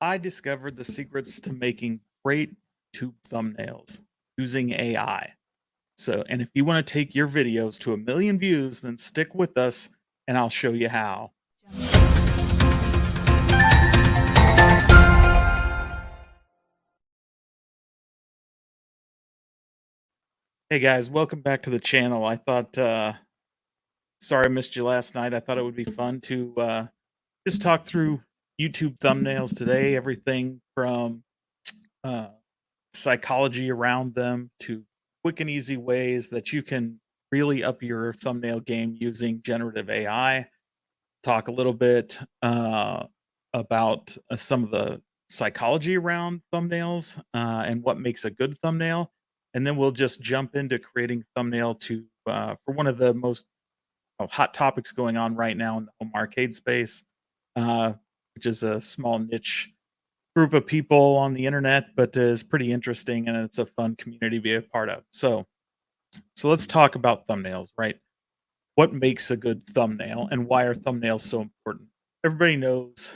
I discovered the secrets to making great tube thumbnails using AI. And if you want to take your videos to a million views, then stick with us and I'll show you how. Hey guys, welcome back to the channel. Sorry I missed you last night. I thought it would be fun to just talk through YouTube thumbnails today, everything from uh, psychology around them to quick and easy ways that you can really up your thumbnail game using generative AI. Talk a little bit about some of the psychology around thumbnails and what makes a good thumbnail. And then we'll just jump into creating thumbnail for one of the most hot topics going on right now in the home arcade space, uh, which is a small niche group of people on the internet, but is pretty interesting and it's a fun community to be a part of. So let's talk about thumbnails, right? What makes a good thumbnail and why are thumbnails so important? Everybody knows,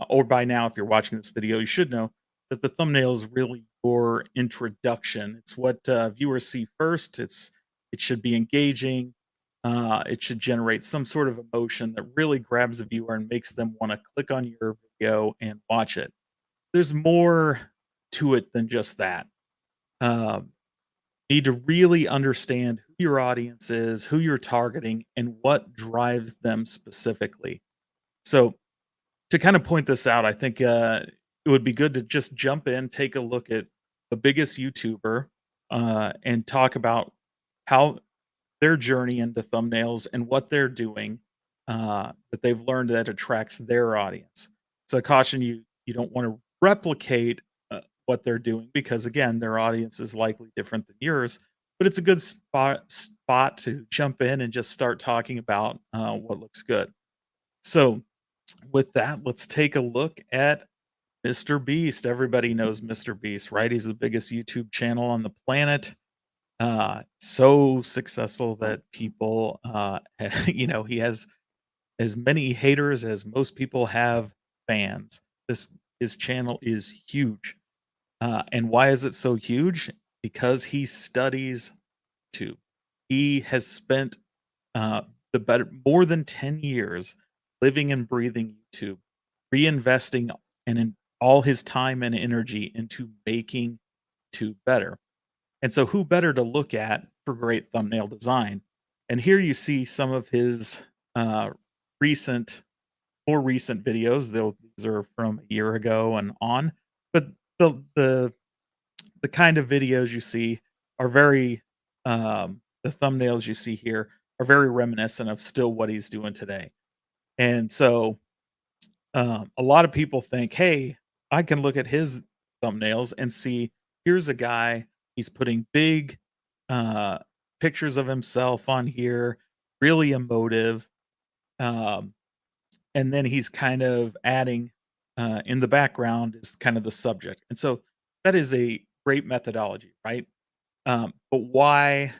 or by now, if you're watching this video, you should know that the thumbnail is really your introduction. It's what viewers see first. It should be engaging. It should generate some sort of emotion that really grabs the viewer and makes them want to click on your video and watch it. There's more to it than just that. Um, Need to really understand who your audience is, who you're targeting, and what drives them specifically. So, to kind of point this out, I think it would be good to just jump in, take a look at the biggest YouTuber, and talk about how their journey into thumbnails and what they're doing that they've learned that attracts their audience. So I caution you, you don't want to replicate what they're doing because again, their audience is likely different than yours. But it's a good spot to jump in and just start talking about what looks good. So with that, let's take a look at Mr. Beast. Everybody knows Mr. Beast, right? He's the biggest YouTube channel on the planet. So successful that people, he has as many haters as most people have fans. This His channel is huge. And why is it so huge? Because he studies tube. He has spent uh, the better more than 10 years living and breathing YouTube, reinvesting and in all his time and energy into making tube better. And so, who better to look at for great thumbnail design? And here you see some of his uh, recent, more recent videos. These are from a year ago and on, but the the the kind of videos you see are the thumbnails you see here are very reminiscent of still what he's doing today. And so, a lot of people think, hey, I can look at his thumbnails and see here's a guy, he's putting big uh, pictures of himself on here, really emotive. Um, and then he's kind of adding in the background is kind of the subject. And so that is a great methodology, right? But why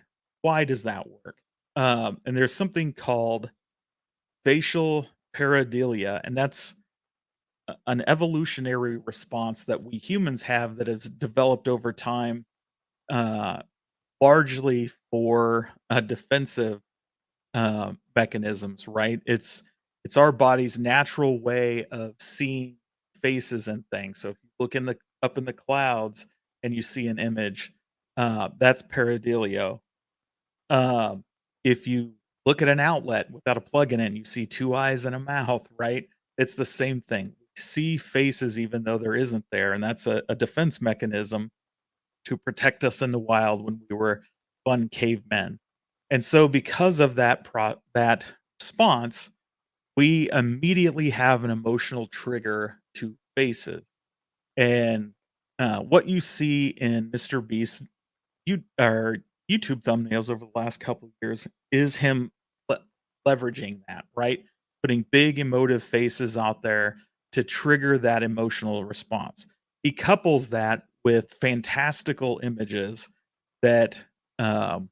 does that work? And there's something called facial pareidolia, and that's an evolutionary response that we humans have that has developed over time, uh, largely for defensive mechanisms. Right? It's our body's natural way of seeing faces and things. So if you look in the up in the clouds and you see an image, that's pareidolia. If you look at an outlet without a plug in it and you see 2 eyes and a mouth, right? It's the same thing. We see faces even though there isn't there, and that's a defense mechanism to protect us in the wild when we were fun cavemen. And so because of that response, we immediately have an emotional trigger to faces. And what you see in Mr. Beast or YouTube thumbnails over the last couple of years is him le leveraging that, right? Putting big emotive faces out there to trigger that emotional response. He couples that with fantastical images that, um,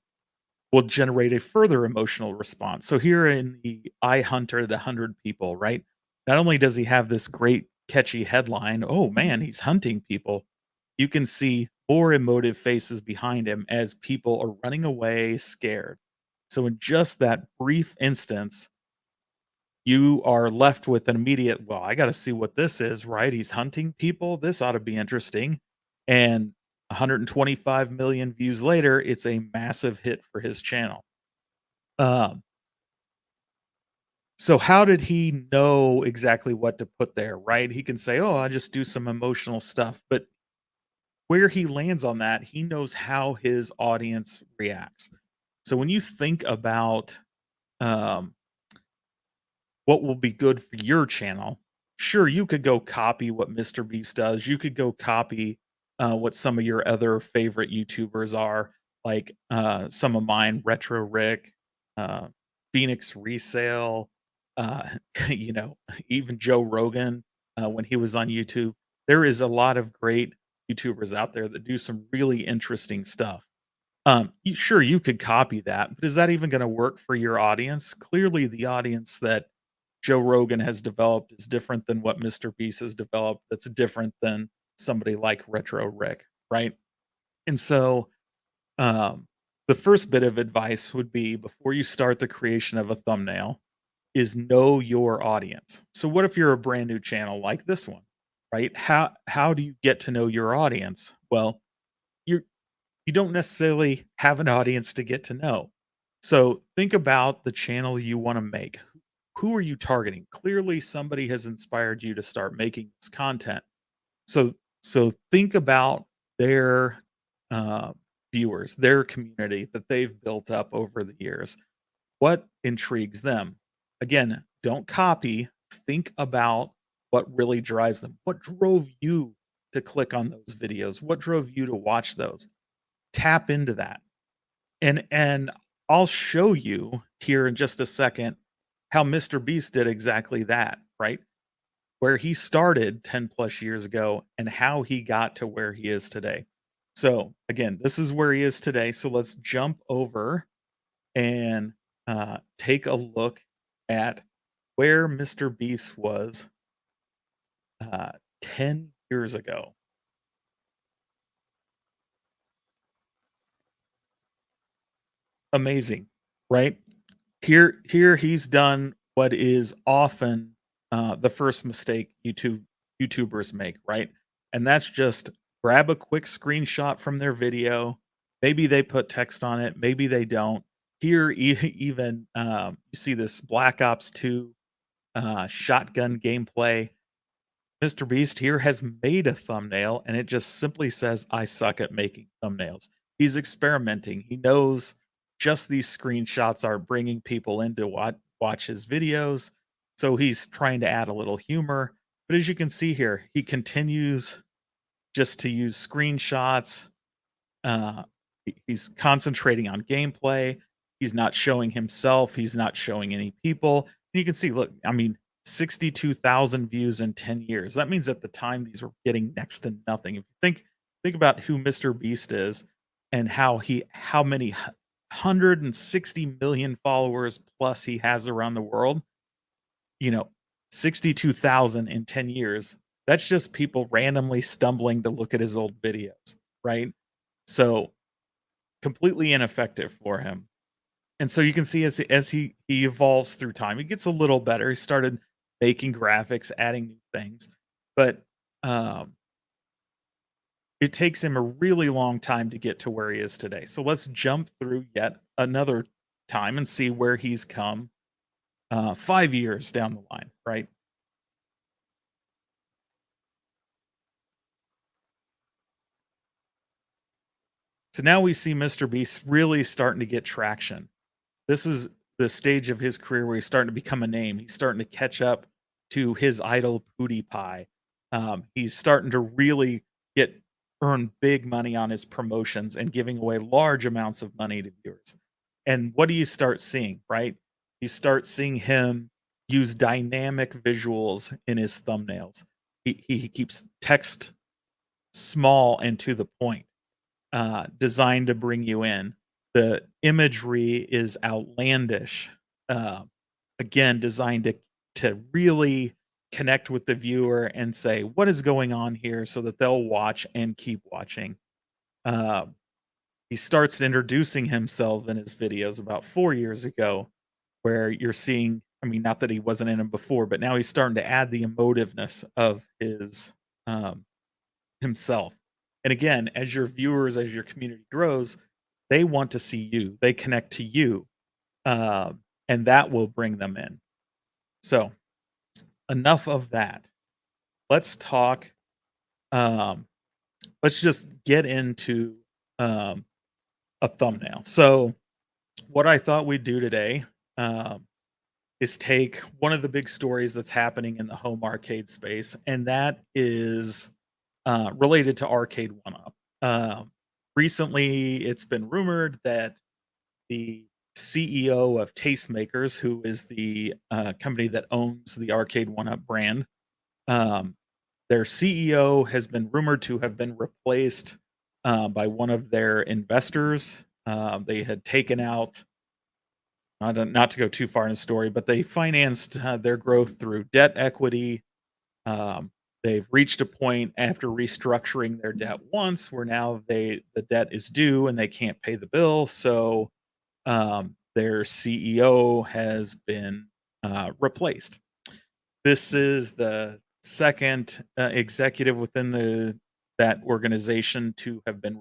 will generate a further emotional response. So here in the I Hunter the 100 People, right? Not only does he have this great catchy headline, "Oh man, he's hunting people," you can see more emotive faces behind him as people are running away scared. So in just that brief instance, you are left with an immediate, "Well, I gotta see what this is, right? He's hunting people? This ought to be interesting." And 125 million views later, it's a massive hit for his channel. Um, so how did he know exactly what to put there, right? He can say, "Oh, I just do some emotional stuff," but where he lands on that, he knows how his audience reacts. So when you think about, um what will be good for your channel. Sure, you could go copy what Mr. Beast does. You could go copy what some of your other favorite YouTubers are, like some of mine, Retro Rick, uh, Phoenix Resale, uh, you know, even Joe Rogan when he was on YouTube. There is a lot of great YouTubers out there that do some really interesting stuff. Sure, you could copy that, but is that even going to work for your audience? Clearly, the audience that Joe Rogan has developed is different than what Mr. Beast has developed. That's different than somebody like Retro Rick, right? And so, um, the first bit of advice would be before you start the creation of a thumbnail, is know your audience. So, what if you're a brand new channel like this one, right? How do you get to know your audience? Well, you're you don't necessarily have an audience to get to know. So think about the channel you want to make. Who are you targeting? Clearly, somebody has inspired you to start making this content. So think about their uh, viewers, their community that they've built up over the years. What intrigues them? Again, don't copy. Think about what really drives them. What drove you to click on those videos? What drove you to watch those? Tap into that. And I'll show you here in just a second how Mr. Beast did exactly that, right? Where he started 10 plus years ago and how he got to where he is today. So again, this is where he is today. So let's jump over and take a look at where Mr. Beast was uh, 10 years ago. Amazing, right? Here he's done what is often, the first mistake YouTubers make, right? And that's just grab a quick screenshot from their video. Maybe they put text on it, maybe they don't. Here, even, you see this Black Ops 2, shotgun gameplay. Mr. Beast here has made a thumbnail, and it just simply says, "I suck at making thumbnails." He's experimenting. He knows just these screenshots are bringing people in to watch his videos, so he's trying to add a little humor. But as you can see here, he continues just to use screenshots. He's concentrating on gameplay. He's not showing himself. He's not showing any people. And you can see, look, I mean, 62,000 views in 10 years. That means at the time these were getting next to nothing. If you think about who Mr. Beast is and how many 160 million followers plus he has around the world, you know, 62,000 in 10 years. That's just people randomly stumbling to look at his old videos, right? So completely ineffective for him. And so you can see as he evolves through time, he gets a little better. He started making graphics, adding new things, but um, it takes him a really long time to get to where he is today. So let's jump through yet another time and see where he's come 5 years down the line, right? So now we see Mr. Beast really starting to get traction. This is the stage of his career where he's starting to become a name. He's starting to catch up to his idol PewDiePie. He's starting to really get earn big money on his promotions and giving away large amounts of money to viewers. And what do you start seeing, right? You start seeing him use dynamic visuals in his thumbnails. He keeps text small and to the point, designed to bring you in. The imagery is outlandish, uh, again, designed to really connect with the viewer and say, "What is going on here?" so that they'll watch and keep watching. Um, he starts introducing himself in his videos about 4 years ago, where you're seeing, I mean, not that he wasn't in 'em before, but now he's starting to add the emotiveness of his, um himself. And again, as your viewers, as your community grows, they want to see you. They connect to you, and that will bring them in. So, enough of that. Let's talk. Um, let's just get into um, a thumbnail. So, what I thought we'd do today um, is take one of the big stories that's happening in the home arcade space, and that is related to Arcade One Up. Recently, it's been rumored that the CEO of Tastemakers, who is the company that owns the Arcade One Up brand, um, their CEO has been rumored to have been replaced by one of their investors. They had taken out, not to go too far in the story, but they financed their growth through debt equity. um, they've reached a point after restructuring their debt once where now the debt is due and they can't pay the bill. So their CEO has been replaced. This is the second executive within that organization to have been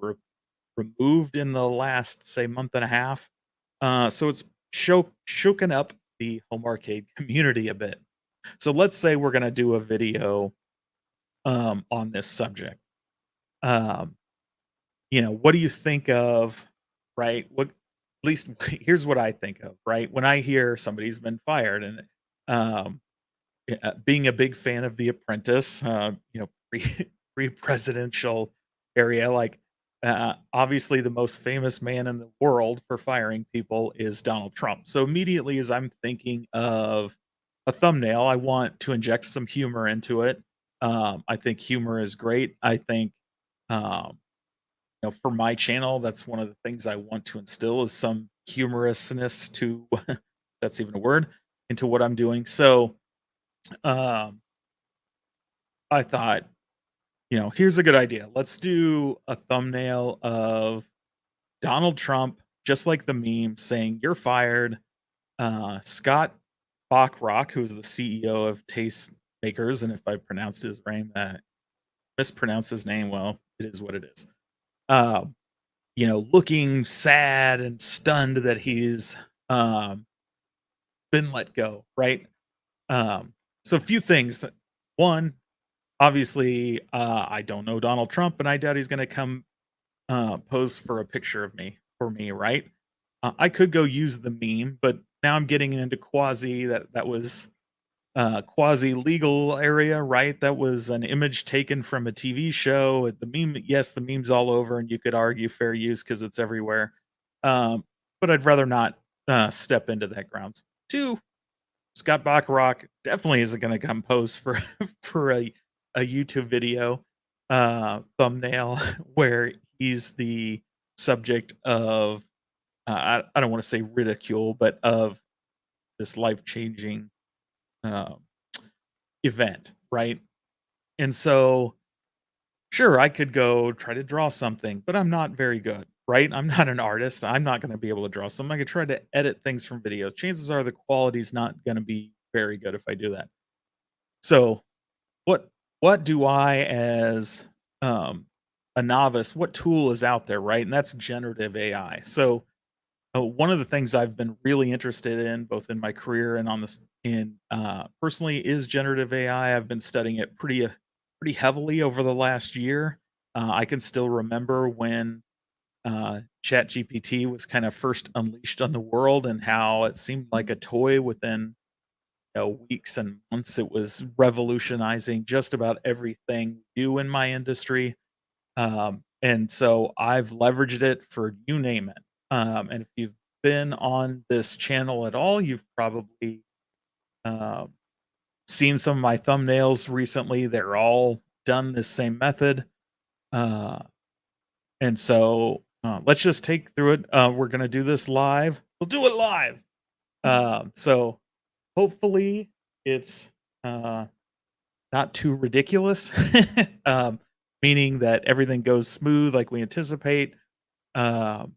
removed in the last, say, month and a half. So it's shoken up the home arcade community a bit. So let's say we're going to do a video on this subject. Um, what do you think of, right? What, at least here's what I think of, right? When I hear somebody's been fired, and um, being a big fan of The Apprentice, pre pre-presidential area, like obviously the most famous man in the world for firing people is Donald Trump. So immediately, as I'm thinking of a thumbnail, I want to inject some humor into it. I think humor is great. I think um, for my channel, that's one of the things I want to instill is some humorousness to that's even a word into what I'm doing. So um, I thought, here's a good idea. Let's do a thumbnail of Donald Trump, just like the meme, saying "You're fired." Scott Bachrock, who's the CEO of Tastemakers, and if I pronounced his name, mispronounced his name, well, it is what it is. Um, looking sad and stunned that he's um, been let go, right? So a few things. One, obviously, I don't know Donald Trump, and I doubt he's going to come pose for a picture of me for me, right? I could go use the meme, but now I'm getting into that was quasi legal area, right? That was an image taken from a TV show. The meme, yes, the meme's all over, and you could argue fair use because it's everywhere. Um, but I'd rather not step into that grounds. Two, Scott Bacharach definitely isn't going to come pose for for a YouTube video thumbnail where he's the subject of I don't want to say ridicule, but of this life changing uh, event, right? And so, sure, I could go try to draw something, but I'm not very good, right? I'm not an artist. I'm not going to be able to draw something. I could try to edit things from video. Chances are the quality's not going to be very good if I do that. So, what what do I as um, a novice? What tool is out there, right? And that's generative AI. So, one of the things I've been really interested in, both in my career and on this in personally, is generative AI. I've been studying it pretty heavily over the last year. I can still remember when ChatGPT was kind of first unleashed on the world, and how it seemed like a toy within weeks and months. It was revolutionizing just about everything we do in my industry. And so I've leveraged it for you name it. And if you've been on this channel at all, you've probably uh, seen some of my thumbnails recently. They're all done this same method. Uh, and so let's just take through it. We're going to do this live. We'll do it live. So hopefully it's uh, not too ridiculous, um, meaning that everything goes smooth like we anticipate. Um,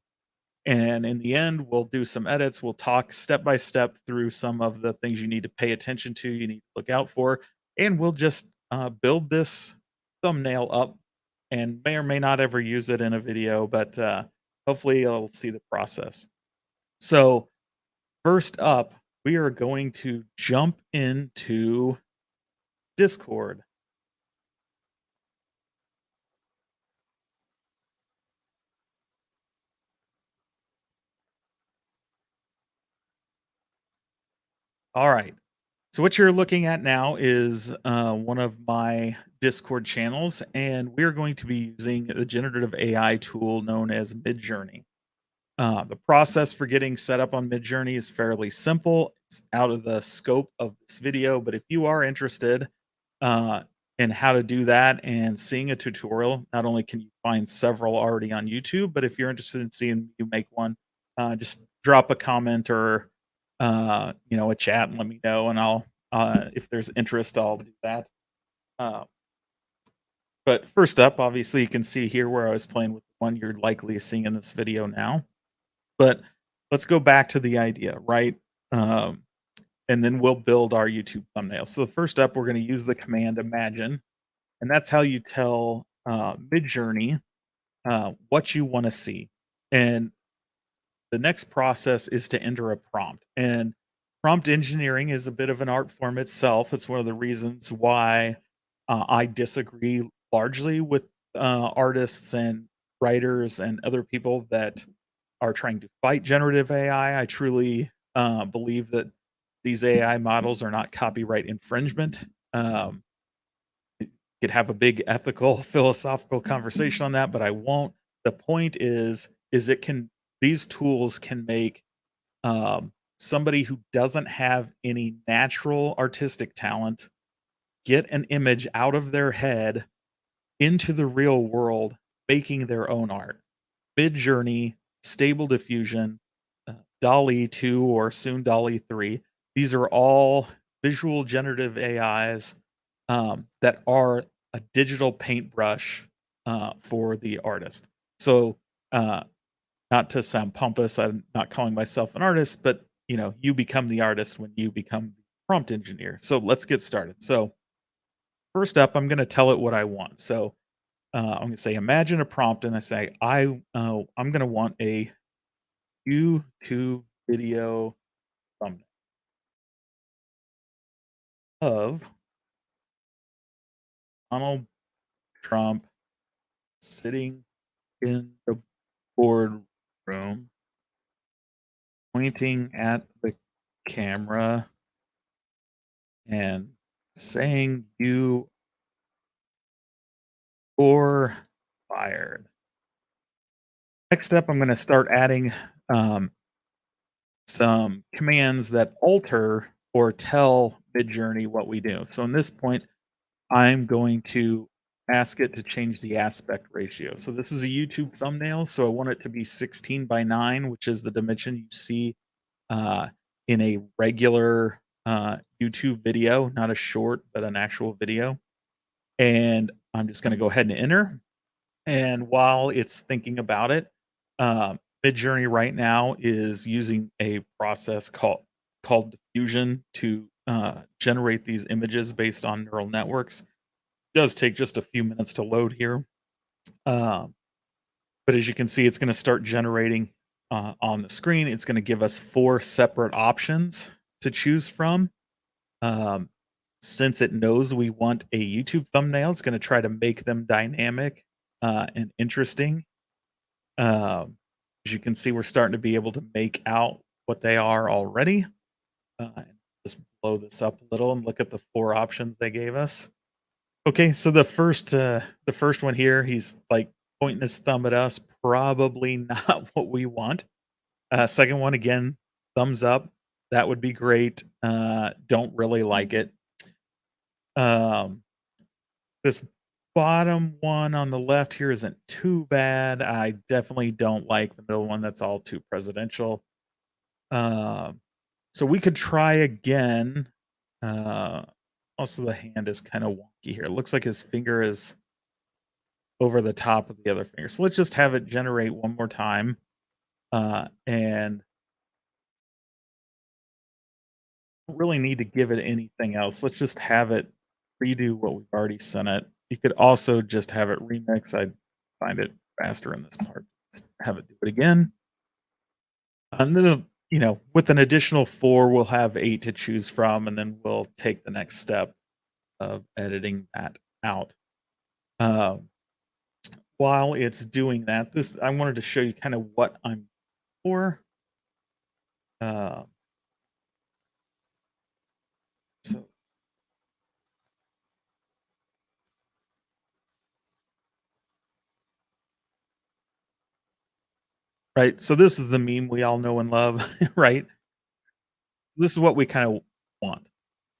and in the end, we'll do some edits. We'll talk step by step through some of the things you need to pay attention to, you need to look out for, and we'll just build this thumbnail up and may or may not ever use it in a video, but hopefully you'll see the process. So, first up, we are going to jump into Discord. All right. So what you're looking at now is one of my Discord channels, and we're going to be using the generative AI tool known as Midjourney. The process for getting set up on Midjourney is fairly simple. It's out of the scope of this video, but if you are interested uh, in how to do that and seeing a tutorial, not only can you find several already on YouTube, but if you're interested in seeing you make one, just drop a comment or a chat and let me know, and I'll if there's interest, I'll do that. Uh, but first up, obviously, you can see here where I was playing with the one you're likely seeing in this video now. But let's go back to the idea, right? Um, and then we'll build our YouTube thumbnail. So first up, we're going to use the command imagine, and that's how you tell Midjourney what you want to see. And the next process is to enter a prompt. And prompt engineering is a bit of an art form itself. It's one of the reasons why I disagree largely with artists and writers and other people that are trying to fight generative AI. I truly believe that these AI models are not copyright infringement. Um, could have a big ethical, philosophical conversation on that, but I won't. The point is it can these tools can make somebody who doesn't have any natural artistic talent get an image out of their head into the real world, making their own art. Midjourney, Stable Diffusion, Dolly 2 or soon Dolly 3. These are all visual generative AIs that are a digital paintbrush for the artist. So, uh, not to sound pompous, I'm not calling myself an artist, but you become the artist when you become the prompt engineer. So let's get started. So first up, I'm going to tell it what I want. So I'm going to say, imagine a prompt, and I say, I'm going to want a YouTube video thumbnail of Donald Trump sitting in the boardroom, pointing at the camera and saying you or fired. Next up, I'm going to start adding um, some commands that alter or tell Midjourney what we do. So in this point, I'm going to ask it to change the aspect ratio. So this is a YouTube thumbnail, so I want it to be 16 by 9, which is the dimension you see uh, in a regular YouTube video, not a short, but an actual video. And I'm just going to go ahead and enter. And while it's thinking about it, Midjourney right now is using a process called diffusion to generate these images based on neural networks. It does take just a few minutes to load here, um, but as you can see, it's going to start generating on the screen. It's going to give us 4 separate options to choose from. Um, since it knows we want a YouTube thumbnail, it's going to try to make them dynamic and interesting. As you can see, we're starting to be able to make out what they are already. And just blow this up a little and look at the 4 options they gave us. Okay, so the first one here, he's like pointing his thumb at us. Probably not what we want. Second one, again, thumbs up. That would be great. Don't really like it. Um, this bottom one on the left here isn't too bad. I definitely don't like the middle one. That's all too presidential. Um, so we could try again. Uh, Also, the hand is kind of wonky here. It looks like his finger is over the top of the other finger. So let's just have it generate one more time. And don't really need to give it anything else. Let's just have it redo what we've already sent it. You could also just have it remix. I find it faster in this part. Just have it do it again. And then, with an additional 4, we'll have 8 to choose from, and then we'll take the next step of editing that out. Um, while it's doing that, this I wanted to show you kind of what I'm for. Uh, so right, so this is the meme we all know and love, right? This is what we kind of want.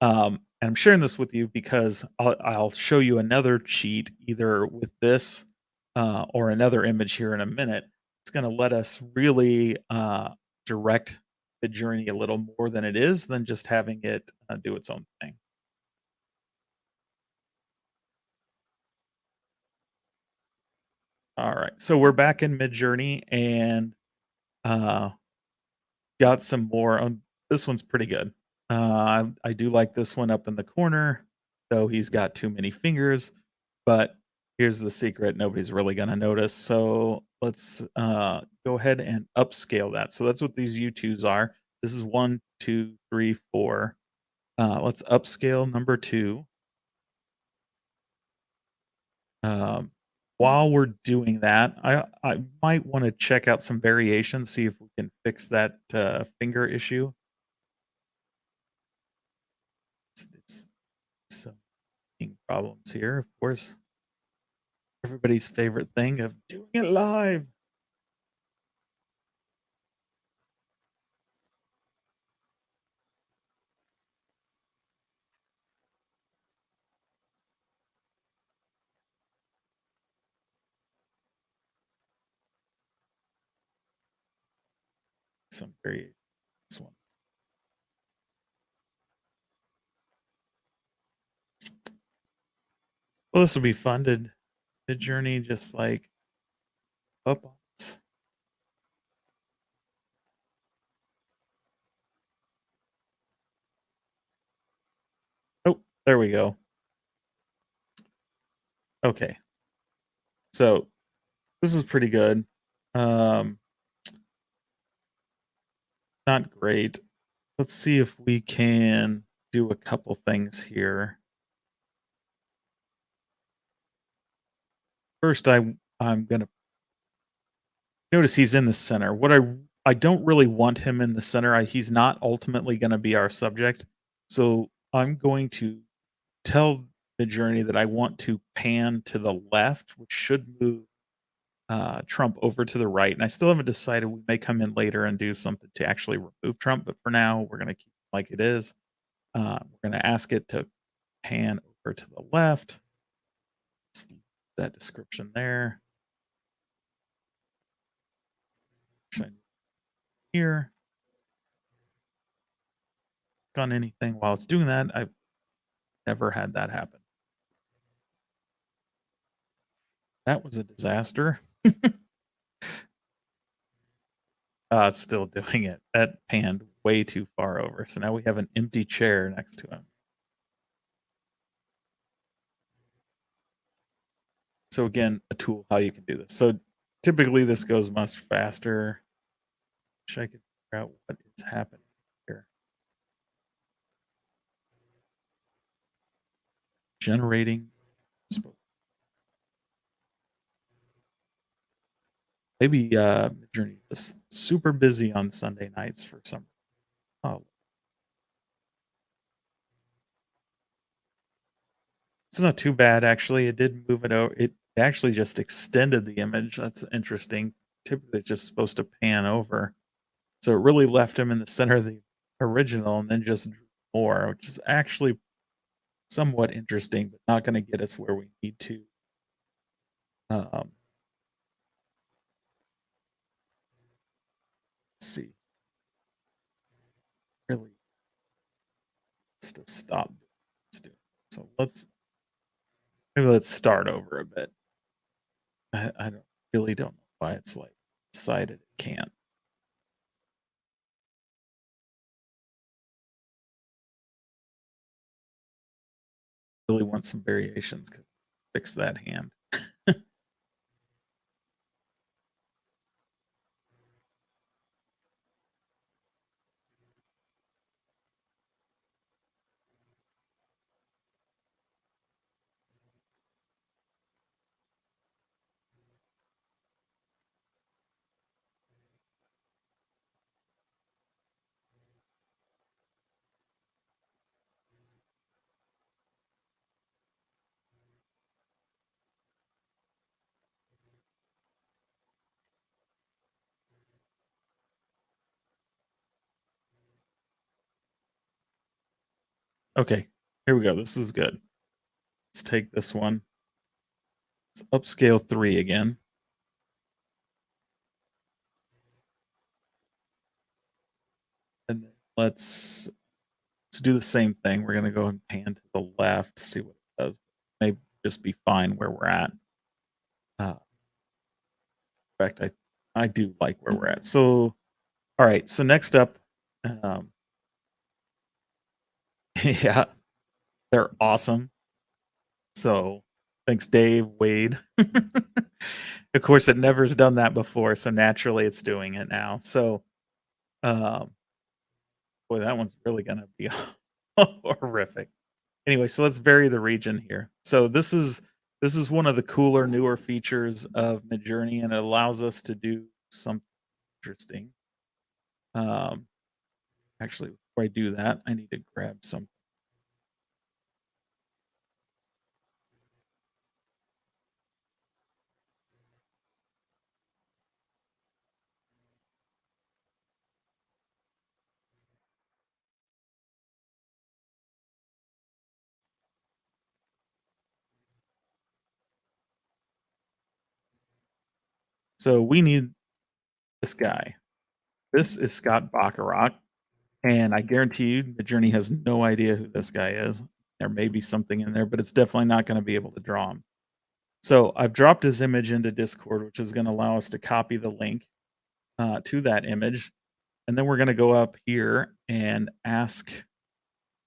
And I'm sharing this with you because I'll show you another cheat either with this or another image here in a minute. It's going to let us really direct the journey a little more than it is than just having it do its own thing. All right, so we're back in Mid Journey and uh, got some more. This one's pretty good. I do like this one up in the corner, though he's got too many fingers. But here's the secret: nobody's really gonna notice. So let's go ahead and upscale that. So that's what these U2s are. This is one, two, three, four. Let's upscale number two. Um, while we're doing that, I might want to check out some variations, see if we can fix that finger issue. It's some problems here, of course. Everybody's favorite thing of doing it live. Some very this one. Well, this will be fun to the journey just like up on us. Oh, there we go. Okay. So this is pretty good. Um, not great. Let's see if we can do a couple things here. First, I'm gonna notice he's in the center. I don't really want him in the center. He's not ultimately going to be our subject. So I'm going to tell the journey that I want to pan to the left, which should move Trump over to the right. And I still haven't decided. We may come in later and do something to actually remove Trump, but for now, we're going to keep it like it is. We're going to ask it to pan over to the left. Just leave that description there. Here. On anything while it's doing that. I've never had that happen. That was a disaster. It's still doing it. That panned way too far over. So now we have an empty chair next to him. So again, a tool how you can do this. So typically this goes much faster. Wish I could figure out what is happening here. Generating. Maybe Journey is super busy on Sunday nights for some. Oh, it's not too bad actually. It did move it over. It actually just extended the image. That's interesting. Typically, it's just supposed to pan over. So it really left him in the center of the original and then just drew more, which is actually somewhat interesting, but not going to get us where we need to. Let's see. Really, let's just stop. Let's do it. So let's start over a bit. I don't really don't know why it's like decided it can't. Really want some variations. Fix that hand. Okay, here we go. This is good. Let's take this one. Let's upscale 3 again. And then let's do the same thing. We're gonna go and pan to the left, see what it does. Maybe just be fine where we're at. In fact, I do like where we're at. So, all right. So next up, um, yeah, they're awesome. So thanks, Dave Wade. Of course, it never's done that before, so naturally it's doing it now. So, um, boy, that one's really gonna be horrific. Anyway, so let's vary the region here. So this is one of the cooler, newer features of Midjourney, and it allows us to do something interesting. Um, Actually, before I do that, I need to grab some. So we need this guy. This is Scott Bacharach, and I guarantee you, the journey has no idea who this guy is. There may be something in there, but it's definitely not going to be able to draw him. So I've dropped his image into Discord, which is going to allow us to copy the link to that image, and then we're going to go up here and ask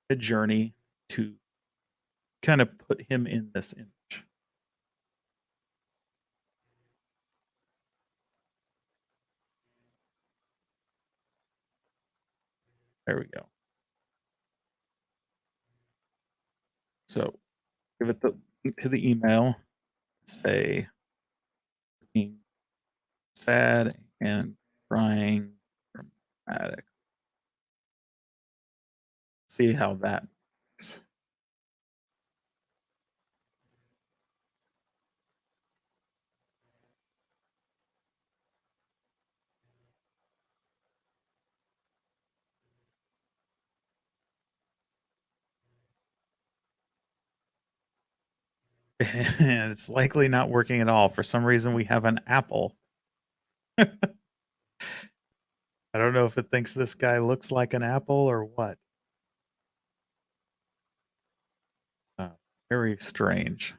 the journey to kind of put him in this image. There we go. So give it the link to the email. Say being sad and crying dramatic. See how that works. And it's likely not working at all. For some reason, we have an apple. I don't know if it thinks this guy looks like an apple or what. Uh, Very strange.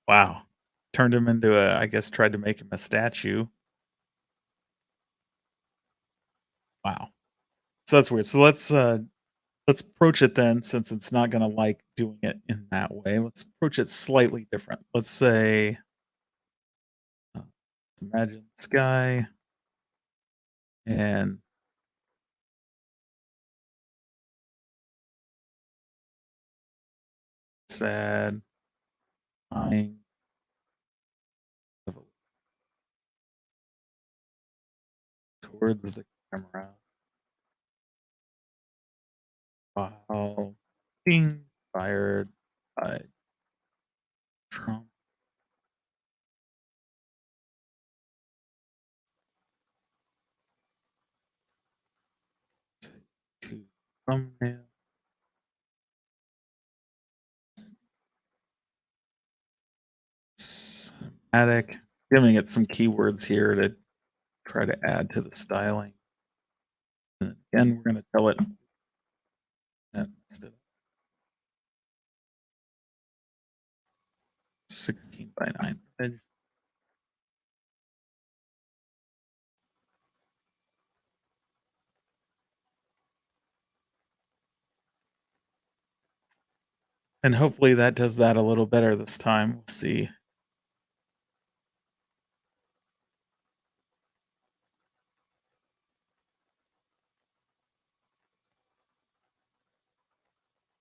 Wow. Turned him into I guess tried to make him a statue. Wow. So that's weird. So let's approach it then since it's not going to like doing it in that way. Let's approach it slightly different. Let's say uh, imagine this guy and sad lying towards the camera while being fired by Trump. To thumbnail. Cinematic. Giving it some keywords here to try to add to the styling. And again, we're going to tell it instead of 16 by 9 image. And hopefully that does that a little better this time. We'll see.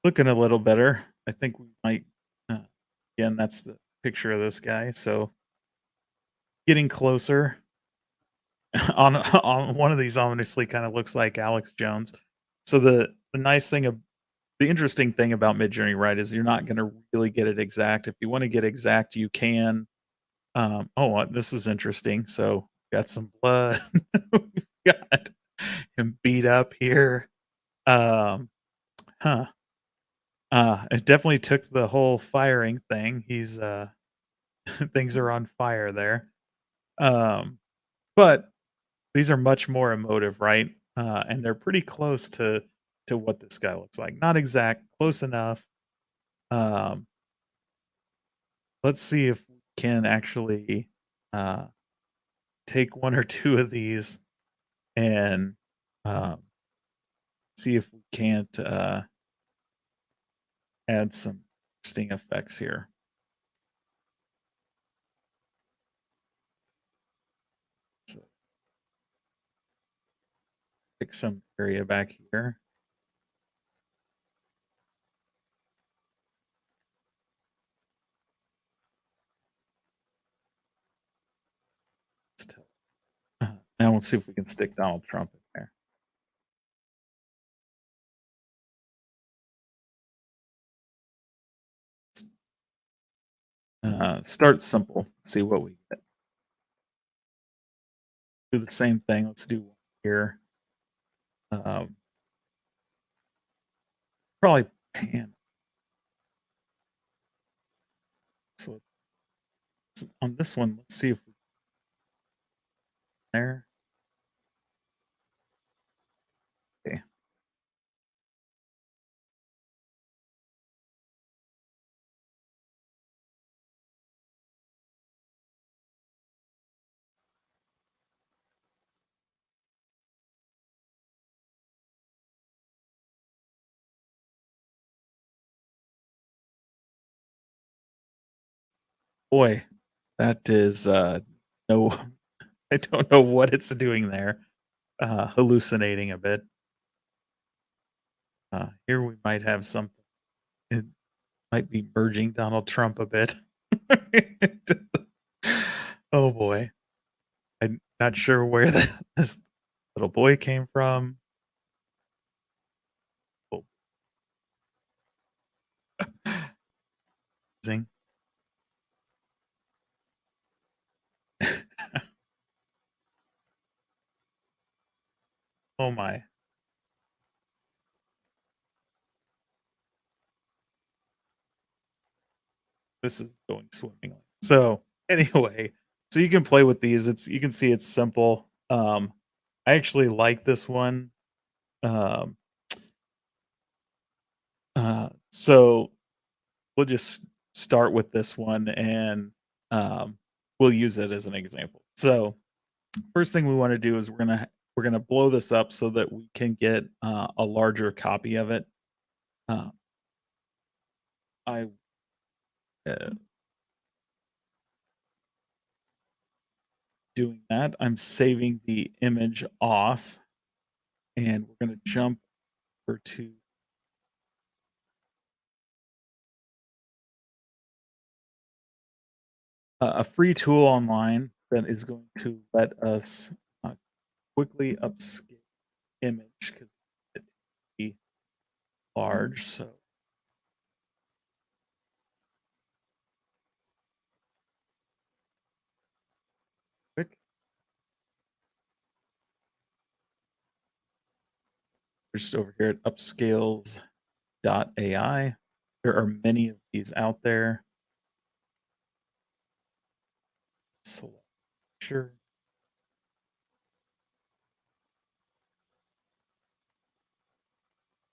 Looking a little better. I think we might, uh, again, that's the picture of this guy. So getting closer on one of these honestly kind of looks like Alex Jones. So the nice thing of the interesting thing about Midjourney, right, is you're not going to really get it exact. If you want to get exact, you can. This is interesting. So got some blood. Got him beat up here. Um, huh. It definitely took the whole firing thing. He's things are on fire there. Um, but these are much more emotive, right? And they're pretty close to what this guy looks like. Not exact, close enough. Um, let's see if we can actually uh, take one or two of these and um, see if we can't add some interesting effects here. So pick some area back here. Let's tell- Now we'll see if we can stick Donald Trump in there. Start simple. See what we get. Do the same thing. Let's do one here. Um, probably pan. So on this one, let's see if we there. Okay. Boy, that is no I don't know what it's doing there. Hallucinating a bit. Here we might have something. It might be merging Donald Trump a bit. Oh boy. I'm not sure where this little boy came from. Oh, amazing. Oh my. This is going swimmingly. So anyway, so you can play with these. It's you can see it's simple. I actually like this one. Um, so we'll just start with this one and um, we'll use it as an example. So first thing we want to do is we're gonna blow this up so that we can get a larger copy of it. Uh, I uh, doing that. I'm saving the image off, and we're gonna jump over to a free tool online that is going to let us quickly upscale image because it's be large. So quick, just over here at upscales.ai. There are many of these out there. Select sure.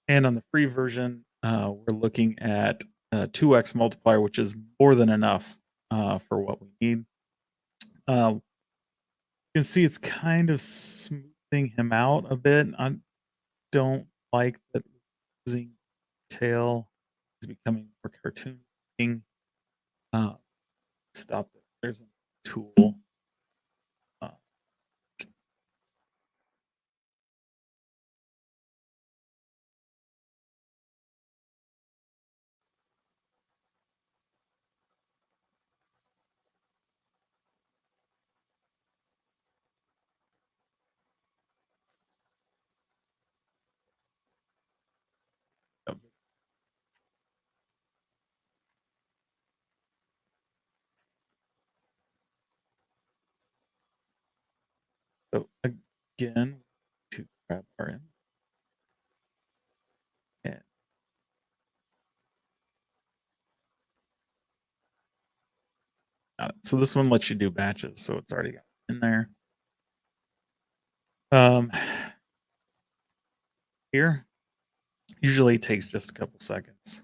And on the free version, we're looking at a 2x multiplier, which is more than enough for what we need. You can see it's kind of smoothing him out a bit. I don't like that losing tail is becoming more cartoon looking. Uh, stop it. There's a tool. Uh, so again, to grab our image and got it. So this one lets you do batches, so it's already got in there. Um, here usually takes just a couple seconds.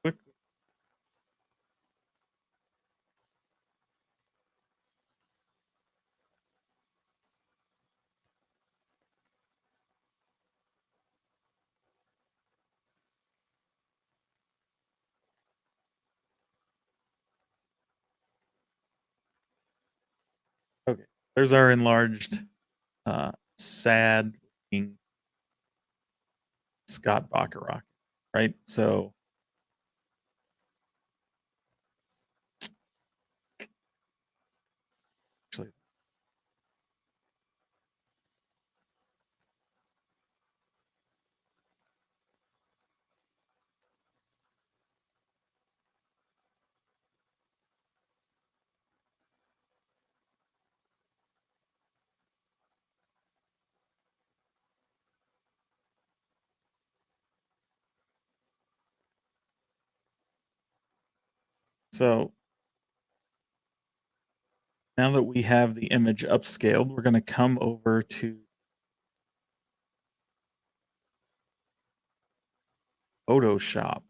Quick. Okay, there's our enlarged, sad looking Scott Bacharach, right? So actually, so now that we have the image upscaled, we're going to come over to Photoshop.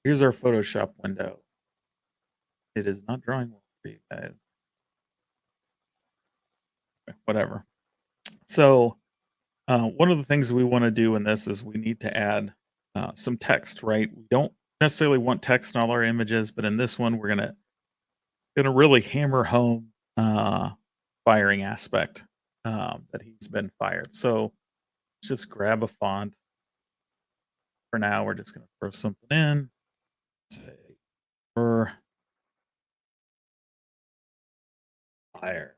Here's our Photoshop window. It is not drawing well for you guys. Whatever. So one of the things we want to do in this is we need to add some text, right? We don't necessarily want text in all our images, but in this one, we're gonna really hammer home firing aspect that he's been fired. So let's just grab a font. For now, we're just gonna throw something in. Say for fire.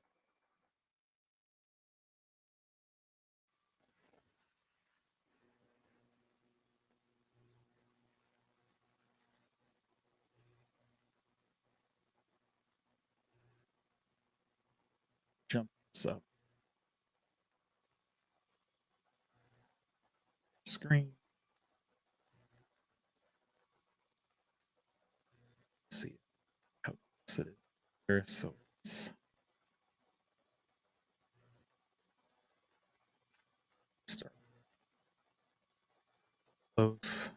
Jump this up. Screen. Let's see how close it is here. So it's start close.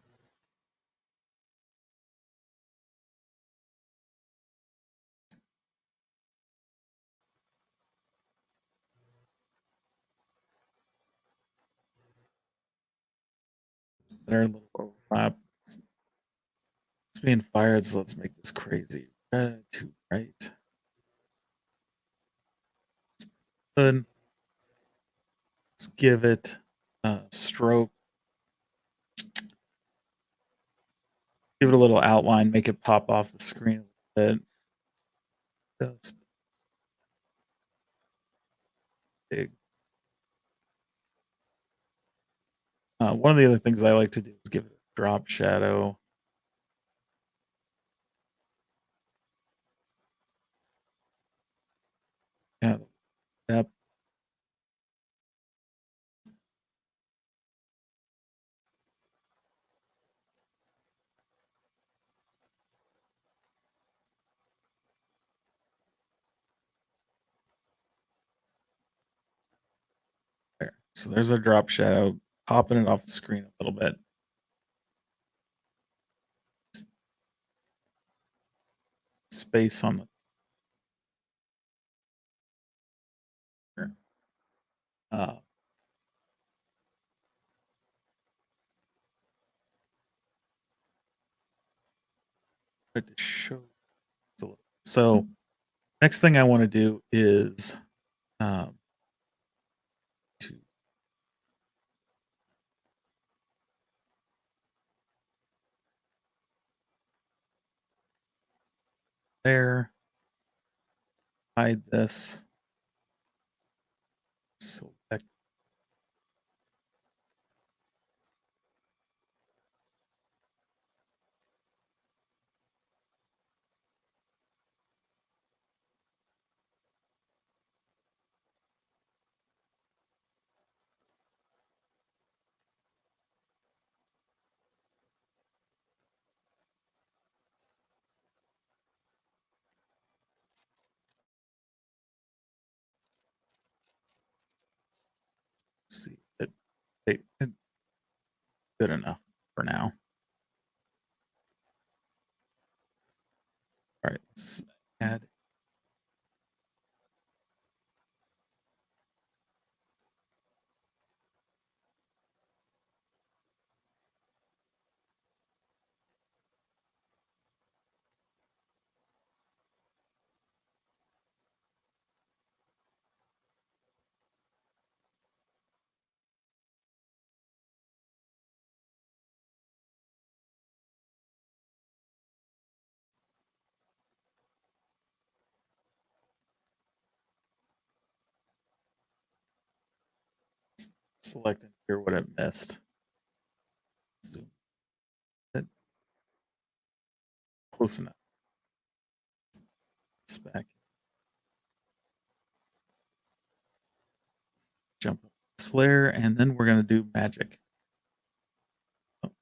There, a little overlap. It's being fired, so let's make this crazy. Red to right. Good. Let's give it a stroke. Give it a little outline, make it pop off the screen a little bit. Just big. One of the other things I like to do is give it a drop shadow. Yeah, depth there. So there's our drop shadow, popping it off the screen a little bit. Space on the corner. Uh, try to show it's a little. So next thing I want to do is um, to there, hide this, select. See it good enough for now. All right, let's add. Select and hear what it missed. Zoom it close enough. It's back. Jump up this layer, and then we're going to do magic. Oh,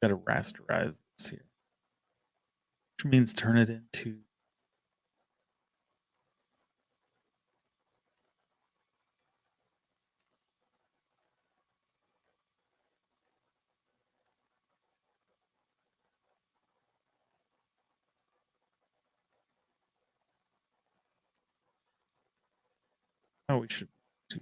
got to rasterize this here, which means turn it into. Oh, we should do.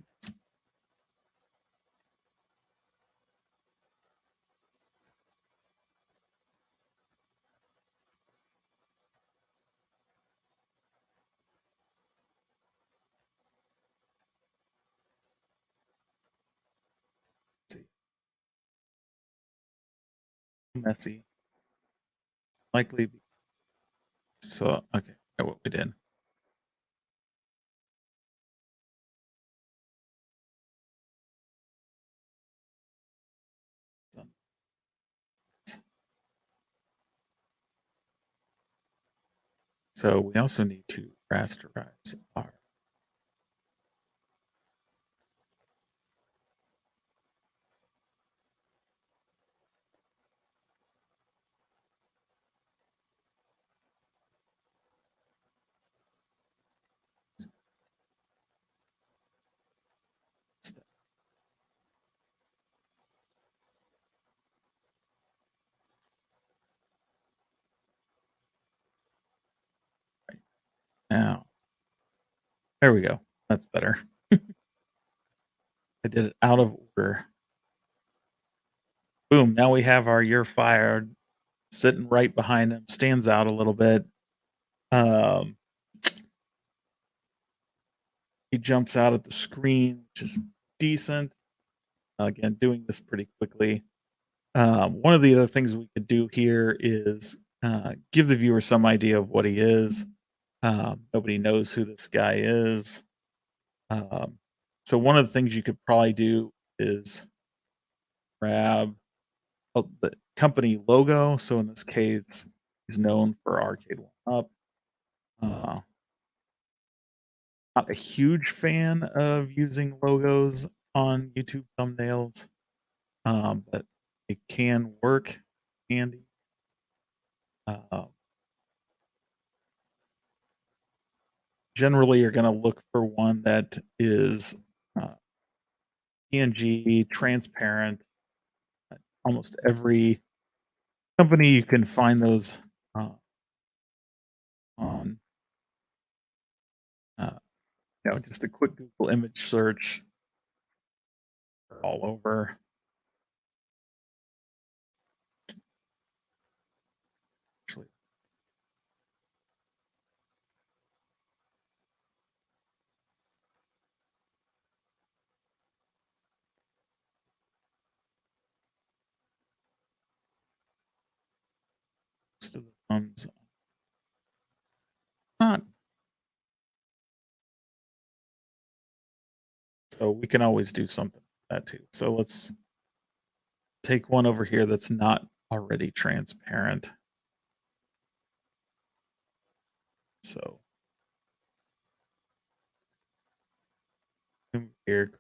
See, messy. Likely. So okay, know what we did. So we also need to rasterize our. Stuff. Right now, there we go. That's better. I did it out of order. Boom! Now we have our "You're fired" sitting right behind him. Stands out a little bit. Um, he jumps out at the screen, which is decent. Again, doing this pretty quickly. One of the other things we could do here is give the viewer some idea of what he is. Nobody knows who this guy is. Um, so one of the things you could probably do is grab the company logo. So in this case, he's known for Arcade One Up. Uh, Not a huge fan of using logos on YouTube thumbnails, but it can work handy. Uh, Generally, you're going to look for one that is uh, PNG, transparent. Almost every company you can find those uh, on. Uh, just a quick Google image search all over. Actually, most of the ones not. So we can always do something like that too. So let's take one over here that's not already transparent. So come here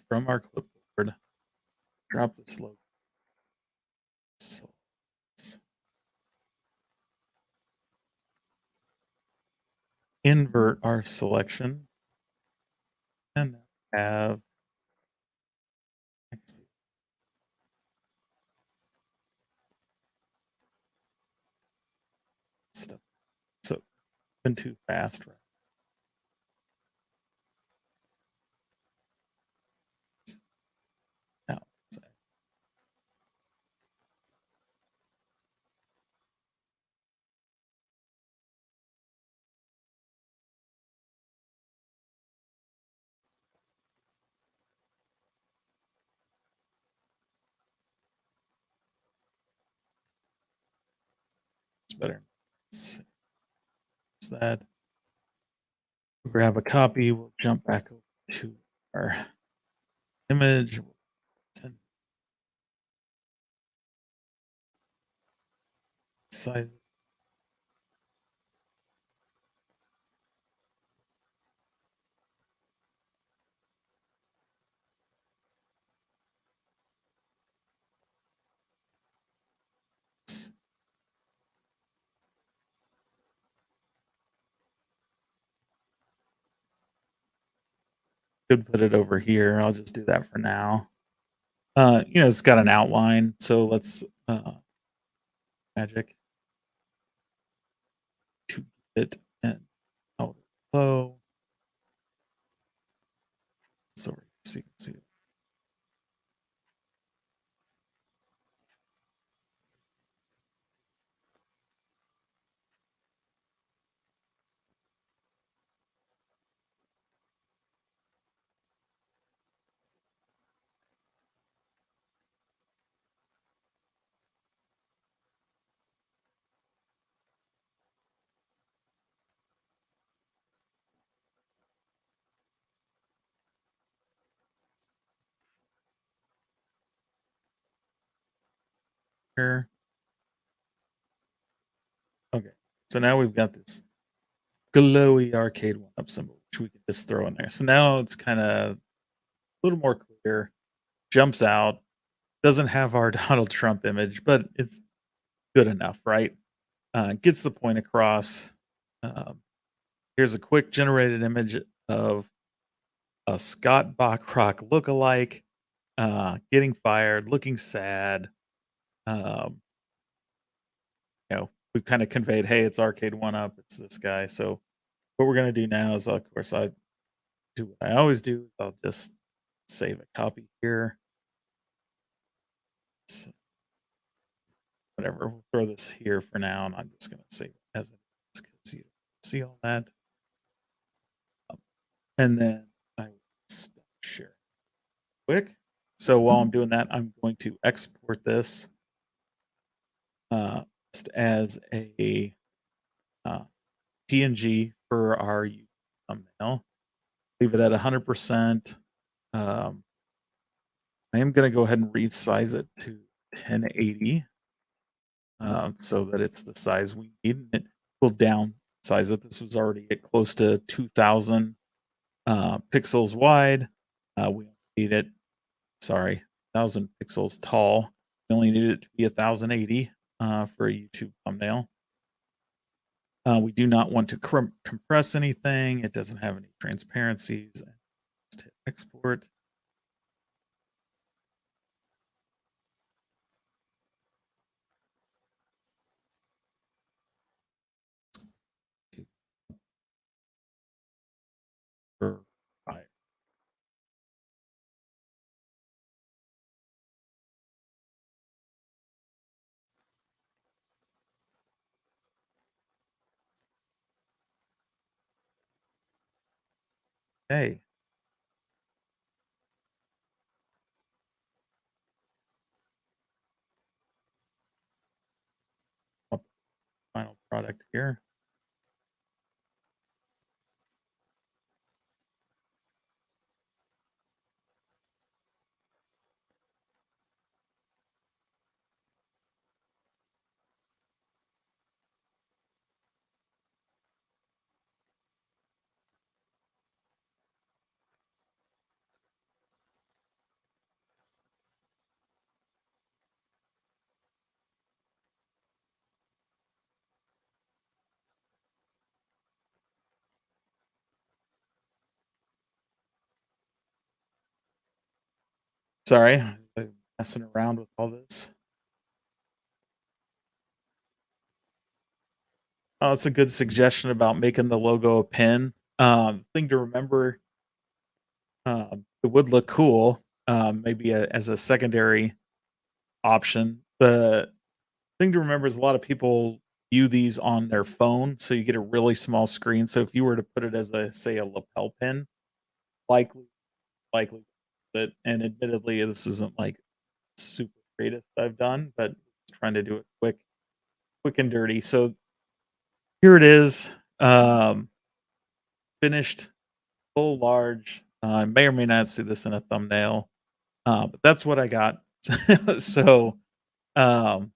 from our clipboard, drop this logo. So let's invert our selection and have actually stuff. So been too fast, right? Now it's better. Let's use that. We'll grab a copy. We'll jump back over to our image. Send size. Could put it over here. I'll just do that for now. It's got an outline, so let's magic to it and out low. So you can see it. Here. Okay. So now we've got this glowy Arcade One Up symbol, which we can just throw in there. So now it's kind of a little more clear. Jumps out. Doesn't have our Donald Trump image, but it's good enough, right? Gets the point across. Um, Here's a quick generated image of a Scott Bachrock lookalike getting fired, looking sad. Um, we kind of conveyed, hey, it's Arcade One Up, it's this guy. So what we're gonna do now is, of course, I do what I always do. I'll just save a copy here. So whatever, we'll throw this here for now, and I'm just gonna save it as it is because you see all that. And then I will stop sharing quick. So while I'm doing that, I'm going to export this just as a uh, PNG for our thumbnail. Leave it at 100%. I am going to go ahead and resize it to 1080 so that it's the size we need. And it will downsize it. This was already at close to 2000 pixels wide. We need it, sorry, 1000 pixels tall. We only need it to be 1080 for a YouTube thumbnail. We do not want to compress anything. It doesn't have any transparencies. Just hit export. Right. Okay. Final product here. Sorry, I'm messing around with all this. Oh, it's a good suggestion about making the logo a pin. Thing to remember, it would look cool, maybe as a secondary option. The thing to remember is a lot of people view these on their phone, so you get a really small screen. So if you were to put it as a, say, a lapel pin, likely, likely that, and admittedly, this isn't like super greatest I've done, but trying to do it quick and dirty. So here it is, um, finished, full large. I may or may not see this in a thumbnail, but that's what I got. So um,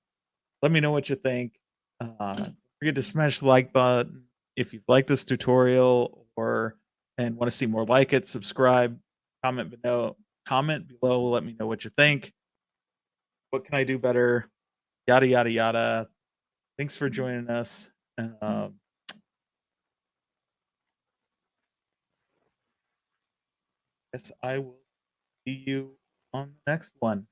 let me know what you think. Don't forget to smash the like button if you like this tutorial or and want to see more like it. Subscribe, comment below. Comment below. Let me know what you think. What can I do better? Yada yada yada. Thanks for joining us. Guess I will see you on the next one.